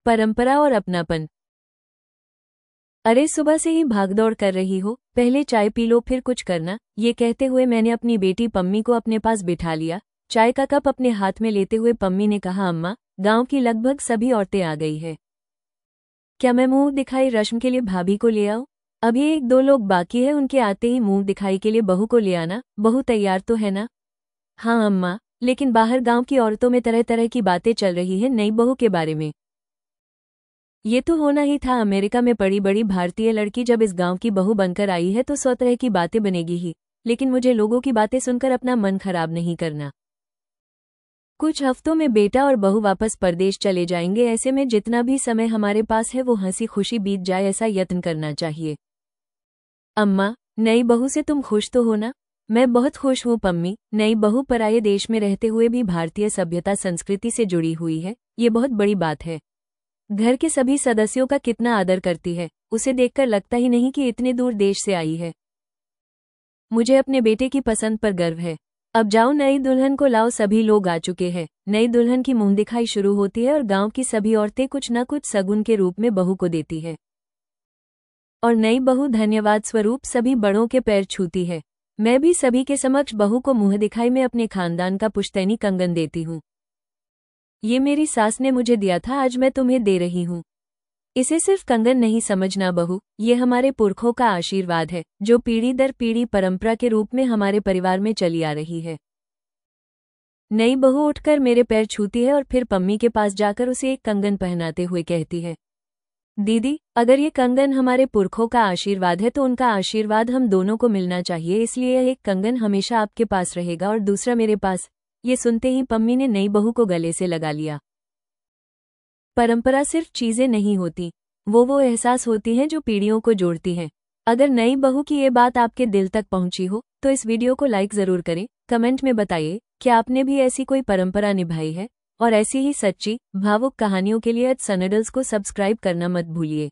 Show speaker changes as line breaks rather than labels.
परंपरा और अपनापन। अरे सुबह से ही भागदौड़ कर रही हो, पहले चाय पी लो फिर कुछ करना। ये कहते हुए मैंने अपनी बेटी पम्मी को अपने पास बिठा लिया। चाय का कप अपने हाथ में लेते हुए पम्मी ने कहा, अम्मा, गांव की लगभग सभी औरतें आ गई है, क्या मैं मुंह दिखाई रश्म के लिए भाभी को ले आऊं? अभी एक दो लोग बाकी है, उनके आते ही मुंह दिखाई के लिए बहू को ले आना। बहू तैयार तो है ना? हाँ अम्मा, लेकिन बाहर गांव की औरतों में तरह तरह की बातें चल रही है नई बहू के बारे में। ये तो होना ही था, अमेरिका में पड़ी बड़ी भारतीय लड़की जब इस गांव की बहू बनकर आई है तो 100 तरह की बातें बनेगी ही, लेकिन मुझे लोगों की बातें सुनकर अपना मन खराब नहीं करना। कुछ हफ्तों में बेटा और बहू वापस परदेश चले जाएंगे, ऐसे में जितना भी समय हमारे पास है वो हंसी खुशी बीत जाए ऐसा यत्न करना चाहिए। अम्मा, नई बहू से तुम खुश तो हो ना? मैं बहुत खुश हूँ पम्मी। नई बहू पराये देश में रहते हुए भी भारतीय सभ्यता संस्कृति से जुड़ी हुई है, ये बहुत बड़ी बात है। घर के सभी सदस्यों का कितना आदर करती है, उसे देखकर लगता ही नहीं कि इतने दूर देश से आई है। मुझे अपने बेटे की पसंद पर गर्व है। अब जाओ नई दुल्हन को लाओ, सभी लोग आ चुके हैं। नई दुल्हन की मुंह दिखाई शुरू होती है और गांव की सभी औरतें कुछ न कुछ सगुन के रूप में बहू को देती है और नई बहू धन्यवाद स्वरूप सभी बड़ों के पैर छूती है। मैं भी सभी के समक्ष बहू को मुंह दिखाई में अपने खानदान का पुश्तैनी कंगन देती हूँ। ये मेरी सास ने मुझे दिया था, आज मैं तुम्हें दे रही हूँ। इसे सिर्फ कंगन नहीं समझना बहू, ये हमारे पुरखों का आशीर्वाद है जो पीढ़ी दर पीढ़ी परंपरा के रूप में हमारे परिवार में चली आ रही है। नई बहू उठकर मेरे पैर छूती है और फिर पम्मी के पास जाकर उसे एक कंगन पहनाते हुए कहती है, दीदी, अगर ये कंगन हमारे पुरखों का आशीर्वाद है तो उनका आशीर्वाद हम दोनों को मिलना चाहिए, इसलिए यह एक कंगन हमेशा आपके पास रहेगा और दूसरा मेरे पास। ये सुनते ही पम्मी ने नई बहू को गले से लगा लिया। परंपरा सिर्फ चीजें नहीं होती, वो एहसास होती हैं जो पीढ़ियों को जोड़ती हैं। अगर नई बहू की ये बात आपके दिल तक पहुंची हो तो इस वीडियो को लाइक जरूर करें। कमेंट में बताइए क्या आपने भी ऐसी कोई परंपरा निभाई है, और ऐसी ही सच्ची भावुक कहानियों के लिए सनडल्स को सब्सक्राइब करना मत भूलिए।